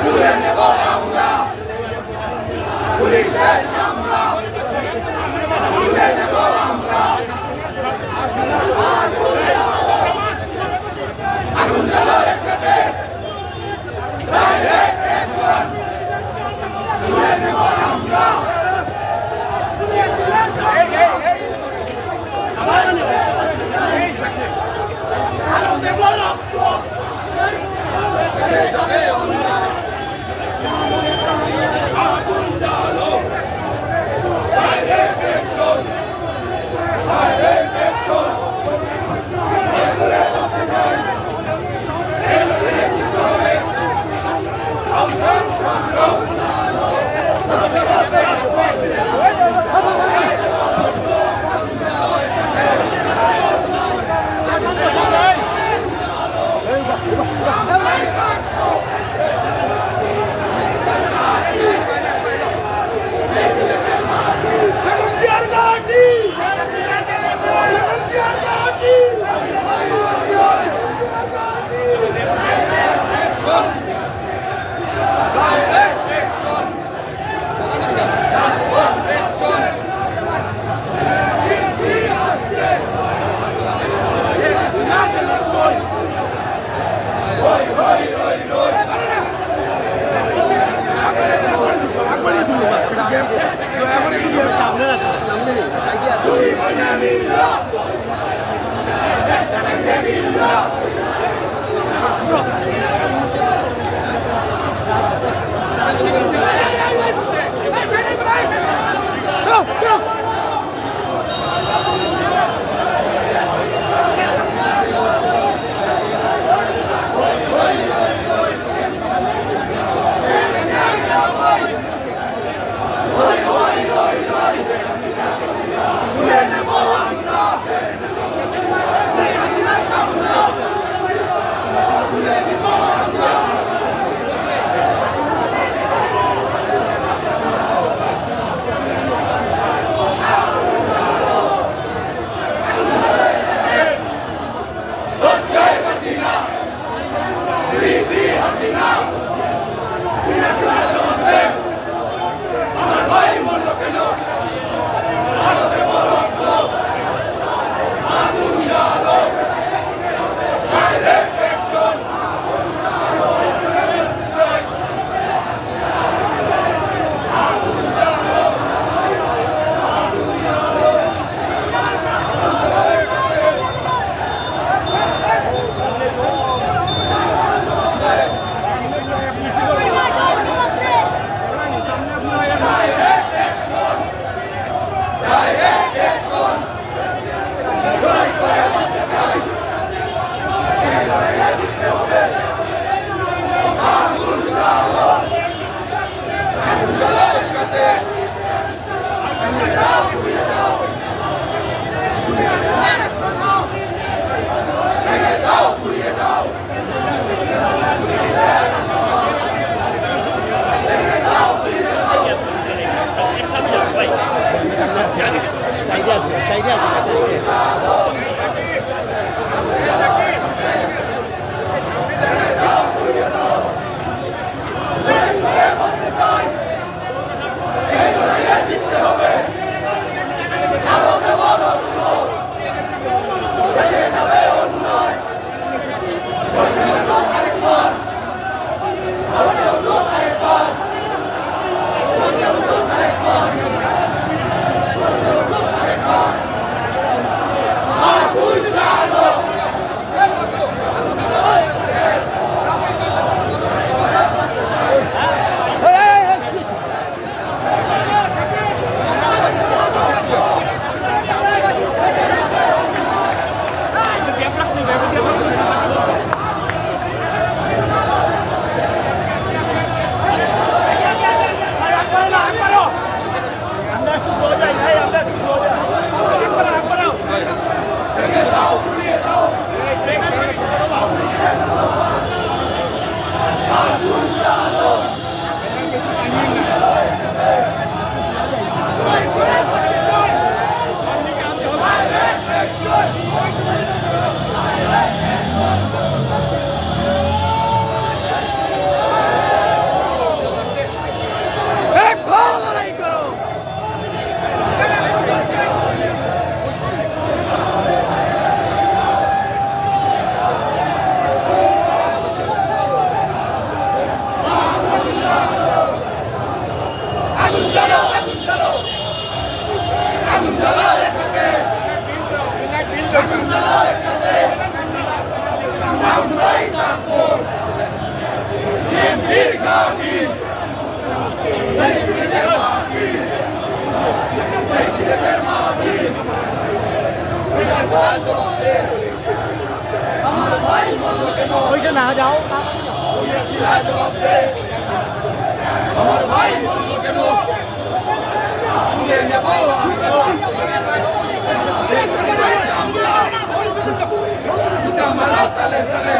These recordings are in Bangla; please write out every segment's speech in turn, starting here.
Tulen না যাও আমার ভাই বললো কেন নেব আমরা তালে তালে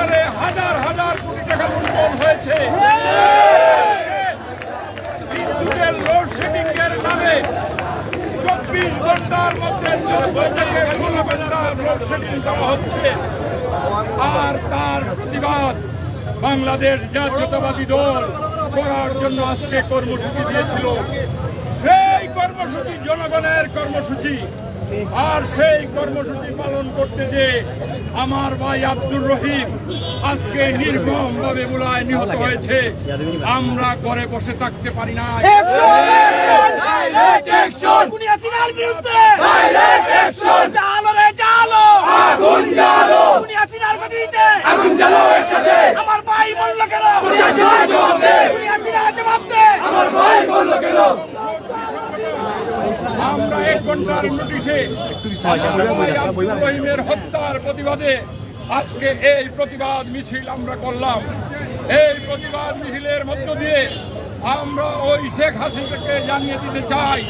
সালে হাজার হাজার কোটি টাকা লুণ্ঠন হয়েছে। বিদ্যুতের লোডশেডিং এর নামে 24 ঘন্টার মধ্যে 14 থেকে 16 ঘন্টা লোডশেডিং করা হচ্ছে। আর তার প্রতিবাদ বাংলাদেশ জাতীয়তাবাদী দল করার জন্য আজকে কর্মসূচি দিয়েছিল। সেই কর্মসূচি জনগণের কর্মসূচি, আর সেই কর্মসূচি পালন করতে যে আমার ভাই আব্দুর রহিম আজকে নির্মম ভাবে গুলায় নিহত হয়েছে। আমরা ঘরে বসে থাকতে পারি না। আমার ভাই বলল কেন? আমার ভাই বলল কেন? আমরা 1 ঘন্টার নোটিশে আব্দুর রহিমের হত্যার প্রতিবাদে আজকে এই প্রতিবাদ মিছিল আমরা করলাম। এই প্রতিবাদ মিছিলের মধ্য দিয়ে আমরা ওই শেখ হাসিনাকে জানিয়ে দিতে চাই,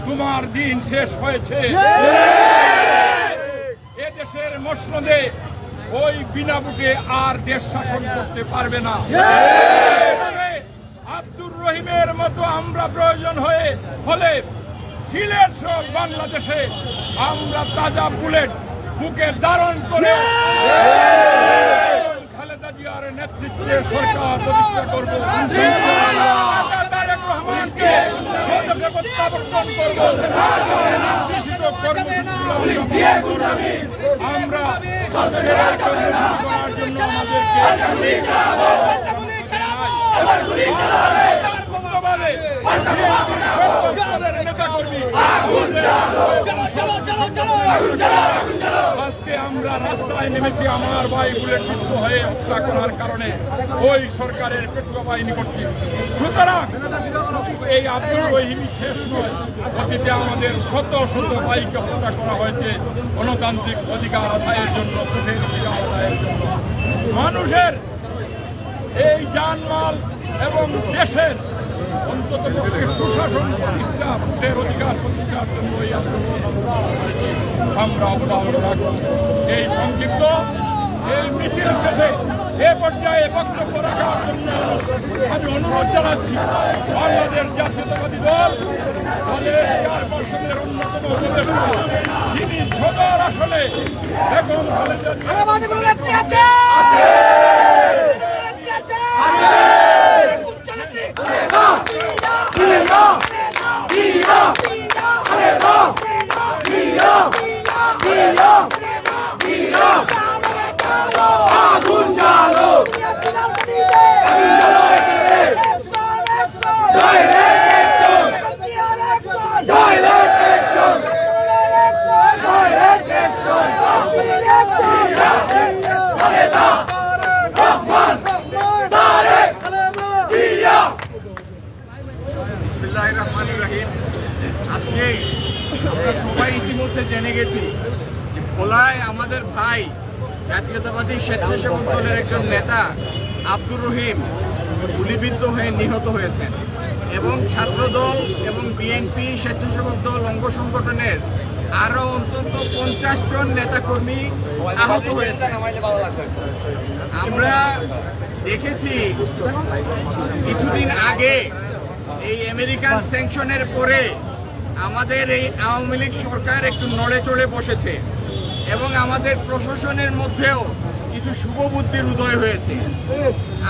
তোমার দিন শেষ হয়েছে। এ দেশের মসনদে ওই বিনা বুকে আর দেশ শাসন করতে পারবে না। আব্দুর রহিমের মতো আমরা প্রয়োজন হলে সিলেট সহ বাংলাদেশে আমরা তাজা বুলেট বুকে ধারণ করে খালেদা জিয়ার নেতৃত্বে সরকার প্রতিষ্ঠা করব। তারেক রহমানকে স্বদেশে প্রত্যাবর্তন করব। আমরা করার জন্য আজকে আমরা রাস্তায় নেমেছি আমার ভাই বুলেটবিদ্ধ হয়ে হত্যা করার কারণে ওই সরকারের পেটুয়া বাহিনী করছে। সুতরাং এই আব্দুর রহিমই শেষ নয়, অতীতে আমাদের শত শত ভাইকে হত্যা করা হয়েছে গণতান্ত্রিক অধিকার আদায়ের জন্য, ভোটের অধিকার আদায়ের জন্য। মানুষের এই জানমাল এবং দেশের অন্তত সুশাসন প্রতিষ্ঠা, ভোটের অধিকার প্রতিষ্ঠার জন্য আমরা অবদান রাখব। এই সংক্ষিপ্ত এই মিছিল শেষে এ পর্যায়ে বক্তব্য রাখার জন্য আমি অনুরোধ জানাচ্ছি বাংলাদেশ জাতীয়তাবাদী দল দলের চেয়ারপারসনের অন্যতম উপদেষ্টা, যিনি সদর আসলে বেগম খালেদা আজকে আমরা সবাই ইতিমধ্যে জেনে গেছি যে ভোলায় আমাদের ভাই জাতীয়তাবাদী স্বেচ্ছাসেবক দলের একজন নেতা আব্দুর রহিম গুলিবিদ্ধ হয়ে নিহত হয়েছেন এবং ছাত্রদল এবং বিএনপি স্বেচ্ছাসেবক দল অঙ্গ সংগঠনের আরো অন্তত 50 জন নেতাকর্মী আহত হয়েছে। আমরা দেখেছি কিছুদিন আগে এই আমেরিকান স্যাংশনের পরে আমাদের এই আওয়ামী লীগ সরকার একটু নড়ে চড়ে বসেছে এবং আমাদের প্রশাসনের মধ্যেও কিছু শুভ বুদ্ধির উদয় হয়েছে।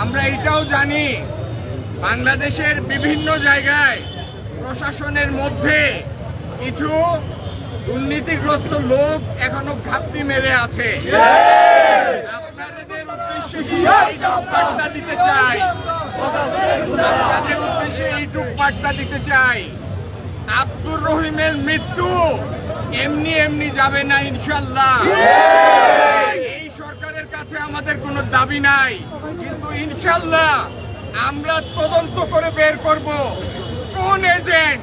আমরা এটাও জানি বাংলাদেশের বিভিন্ন জায়গায় প্রশাসনের মধ্যে কিছু দুর্নীতিগ্রস্ত লোক এখনো ঘাপটি মেরে আছে। আপনাদের উদ্দেশ্যে বার্তা দিতে চাই, আপনাদের উদ্দেশ্যে এইটুক বার্তা দিতে চাই, আব্দুর রহিমের মৃত্যু এমনি এমনি যাবে না ইনশাল্লাহ। এই সরকারের কাছে আমাদের কোনো দাবি নাই, কিন্তু ইনশাল্লাহ আমরা তদন্ত করে বের করব কোন এজেন্ট,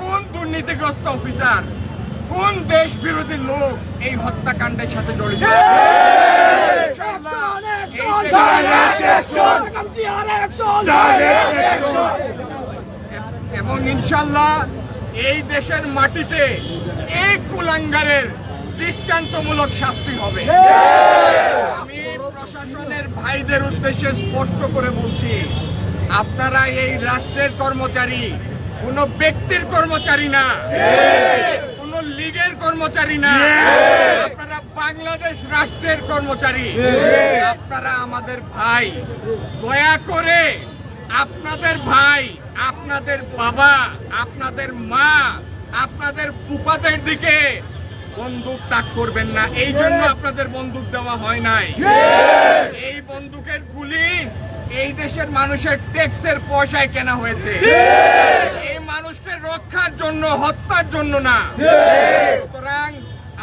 কোন দুর্নীতিগ্রস্ত অফিসার, কোন দেশ বিরোধী লোক এই হত্যাকাণ্ডের সাথে জড়িত। এবং ইনশাল্লাহ এই দেশের মাটিতে এই কুলাঙ্গারের দৃষ্টান্তমূলক শাস্তি হবে। আমি প্রশাসনের ভাইদের উদ্দেশ্যে স্পষ্ট করে বলছি, আপনারা এই রাষ্ট্রের কর্মচারী, কোন ব্যক্তির কর্মচারী না, কোন লীগের কর্মচারী না, আপনারা বাংলাদেশ রাষ্ট্রের কর্মচারী, আপনারা আমাদের ভাই। দয়া করে আপনাদের ভাই, আপনাদের বাবা, আপনাদের মা, আপনাদের ফুফাদের দিকে বন্দুক তাক করবেন না। এই জন্য আপনাদের বন্দুক দেওয়া হয় নাই। এই বন্দুকের গুলি এই দেশের মানুষের ট্যাক্সের পয়সায় কেনা হয়েছে। এই মানুষকে রক্ষার জন্য, হত্যার জন্য না। সুতরাং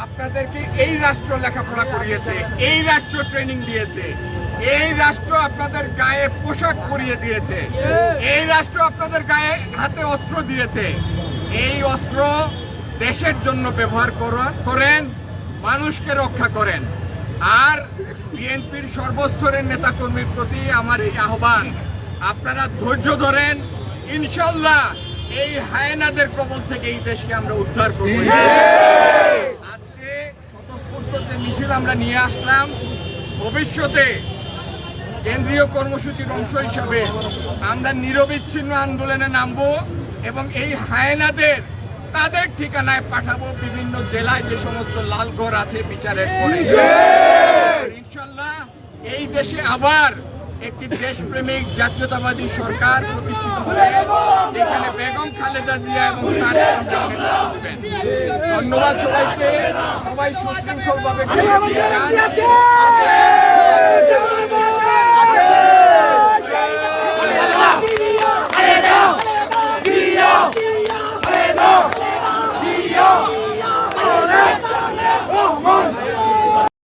আপনাদেরকে এই রাষ্ট্র লেখাপড়া করিয়েছে, এই রাষ্ট্র ট্রেনিং দিয়েছে, এই রাষ্ট্র আপনাদের গায়ে পোশাক পরিয়ে দিয়েছে, এই রাষ্ট্র আপনাদের গায়ে হাতে অস্ত্র দিয়েছে। এই অস্ত্র দেশের জন্য ব্যবহার করেন, মানুষকে রক্ষা করেন। আর বিএনপির সর্বস্তরের নেতাকর্মীর প্রতি আমার এই আহ্বান, আপনারা ধৈর্য ধরেন। ইনশাল্লাহ এই হায়েনাদের কবল থেকে এই দেশকে আমরা উদ্ধার করব। আজকে স্বতঃস্ফূর্ত যে মিছিল আমরা নিয়ে আসলাম, ভবিষ্যতে কেন্দ্রীয় কর্মসূচির অংশ হিসাবে আমরা নিরবিচ্ছিন্ন আন্দোলনে নামবো এবং এই হায়েনাদের তাদের ঠিকানায় পাঠাবো। বিভিন্ন জেলায় যে সমস্ত লালঘর আছে বিচারের পরে ইনশাল্লাহ এই দেশে আবার একটি দেশপ্রেমিক জাতীয়তাবাদী সরকার প্রতিষ্ঠিত হবে, যেখানে বেগম খালেদা জিয়া এবং তারেক রহমান নেতৃত্ব দেবেন। ধন্যবাদ সবাইকে। সবাই সুশৃঙ্খলভাবে